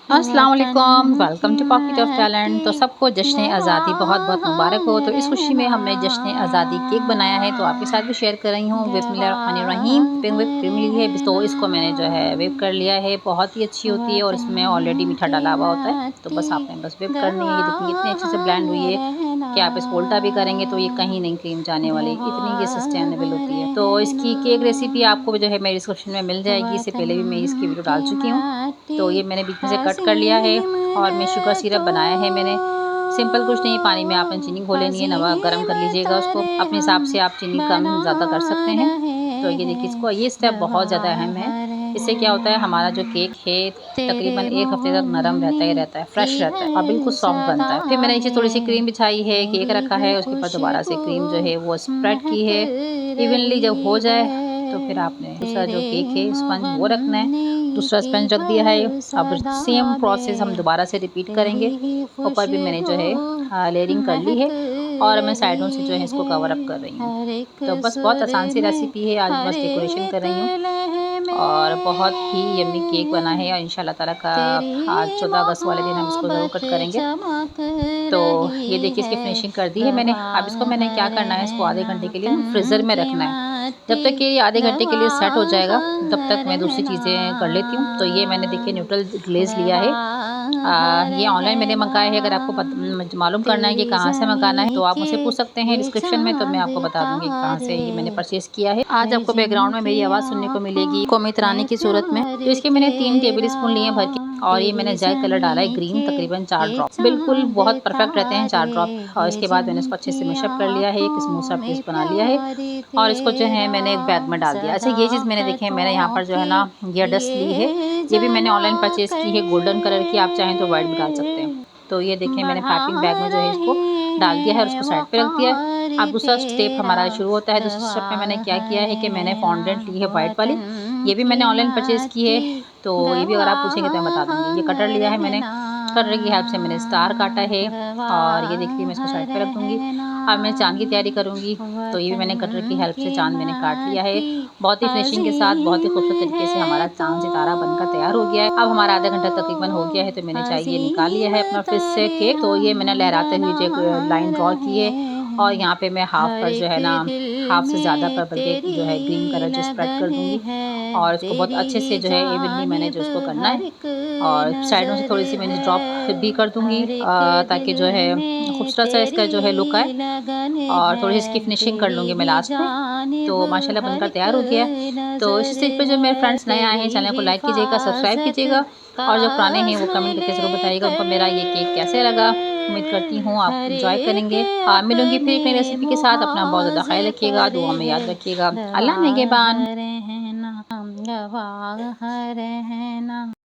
अस्सलाम वालेकुम, welcome to pocket of talent. तो सबको जश्न आज़ादी बहुत बहुत मुबारक हो। तो इस खुशी में हमने जश्न आज़ादी केक बनाया है, तो आपके साथ भी शेयर कर रही हूँ। बिस्मिल्लाहिर्रहमानिर्रहीम। विप क्रीम ली है, तो इसको मैंने जो है विप कर लिया है। बहुत ही अच्छी होती है और इसमें ऑलरेडी मीठा डाला हुआ होता है, तो बस आपने बस विप करनी है। ये देखिए इतने अच्छे से ब्लेंड हुई है कि आप इसको उल्टा भी करेंगे तो ये कहीं नहीं क्रीम जाने वाली, इतनी ये सस्टेनेबल होती है। तो इसकी केक रेसिपी आपको जो है मेरे डिस्क्रिप्शन में मिल जाएगी। इससे पहले भी मैं इसकी वीडियो डाल चुकी हूँ। तो ये मैंने बीच में से कट कर लिया है और मैं शुगर सिरप बनाया है मैंने। सिंपल कुछ नहीं, पानी में आपने चीनी घोल लेनी है, नमक गरम कर लीजिएगा उसको, अपने हिसाब से आप चीनी कम ज़्यादा कर सकते हैं। तो ये देखिए इसको, ये स्टेप बहुत ज़्यादा अहम है। इससे क्या होता है, हमारा जो केक है तकरीबन 1 हफ्ते तक नरम रहता है, फ्रेश रहता है और बिल्कुल सॉफ्ट बनता है। फिर मैंने नीचे थोड़ी सी क्रीम बिछाई है, केक रखा है, उसके ऊपर दोबारा से क्रीम जो है वो स्प्रेड की है। इवनली जब हो जाए तो फिर आपने दूसरा जो केक है स्पंज वो रखना है, दूसरा स्पंज रख दिया है। अब सेम प्रोसेस हम दोबारा से रिपीट करेंगे। ऊपर भी मैंने जो है लेयरिंग कर ली है और मैं साइडों से जो है इसको कवर अप कर रही हूँ। तो बस बहुत आसान सी रेसिपी है, आज बस डेकोरेशन कर रही हूँ और बहुत ही यम्मी केक बना है। और इंशाल्लाह ताला का आज 14 अगस्त वाले दिन हम इसको ज़रूर कट करेंगे। तो ये देखिए इसकी फिनिशिंग कर दी है मैंने। अब इसको मैंने क्या करना है, इसको आधे घंटे के लिए फ्रीज़र में रखना है। जब तक ये आधे घंटे के लिए सेट हो जाएगा तब तक मैं दूसरी चीज़ें कर लेती हूँ। तो ये मैंने देखिए न्यूट्रल ग्लेज़ लिया है। ये ऑनलाइन मैंने मंगाया है। अगर आपको मालूम करना है कि कहाँ से मंगाना है तो आप मुझसे पूछ सकते हैं डिस्क्रिप्शन में, तो मैं आपको बता दूँगी कहाँ से ये मैंने परचेज़ किया है। आज आपको बैकग्राउंड में मेरी आवाज़ सुनने को मिलेगी कोमित रानी की सूरत में। तो इसके मैंने 3 टेबल स्पून लिए भर के और ये मैंने जेल कलर डाला है ग्रीन, तकरीबन 4 ड्रॉप, बिल्कुल बहुत परफेक्ट रहते हैं 4 ड्रॉप। और इसके बाद मैंने इसको अच्छे से मिक्सअप कर लिया है, एक स्मूथ सा पेस्ट बना लिया है और इसको जो है मैंने एक बैग में डाल दिया। अच्छा ये चीज़ मैंने देखी है, मैंने यहाँ पर जो है ना ये डस्ट ली है, ये भी मैंने ऑनलाइन परचेज़ की है गोल्डन कलर की, आप चाहें तो वाइट भी डाल सकते हैं। तो ये देखिए मैंने पैकिंग बैग में जो है इसको डाल दिया है और उसको साइड पे रख दिया है। अब दूसरा स्टेप हमारा शुरू होता है। दूसरे स्टेप में मैंने क्या किया है कि मैंने फॉन्डेंट ली है वाइट वाली, ये भी मैंने ऑनलाइन परचेज़ की है। तो ये भी अगर आप पूछेंगे तो मैं बता दूँगी। ये कटर लिया है मैंने, कटर की हेल्प से मैंने स्टार काटा है और ये देखिए मैं इसको साइड पे रख दूँगी। अब मैं चाँद की तैयारी करूँगी, तो ये भी मैंने कटर की हेल्प से चाँद मैंने काट लिया है। बहुत ही फिनिशिंग के साथ, बहुत ही खूबसूरत तरीके से हमारा चाँद सितारा बनकर तैयार हो गया है। अब हमारा आधा घंटा तकरीबन हो गया है, तो मैंने चाहिए निकाल लिया है अपना फ्रिज से केक। तो ये मैंने लहराते हुए जो एक लाइन ड्रॉ की है और यहाँ पे मैं हाफ पर जो है ना, हाफ से ज़्यादा पर बल्कि जो है ग्रीन कलर जो स्प्रेड कर दूँगी और इसको बहुत अच्छे से जो है इवनली मैंने जो इसको करना है और साइडों से थोड़ी सी मैंने ड्रॉप भी कर दूँगी ताकि जो है खूबसूरत सा इसका जो है लुक आए। और थोड़ी सी इसकी फिनिशिंग कर लूँगी मैं लास्ट में। तो माशाल्लाह बनकर तैयार हो गया है। तो इस स्टेज पे जो मेरे फ्रेंड्स नए आए हैं चैनल को लाइक कीजिएगा, सब्सक्राइब कीजिएगा और जो पुराने हैं वो कमेंट करके ज़रूर बताइएगा उनको मेरा ये केक कैसे लगा। उम्मीद करती हूँ आप एंजॉय करेंगे। मिलूँगी फिर एक नई रेसिपी के साथ। अपना बहुत ज़्यादा ख्याल रखिएगा, दुआ में याद रखिएगा। अल्लाह निगहबान।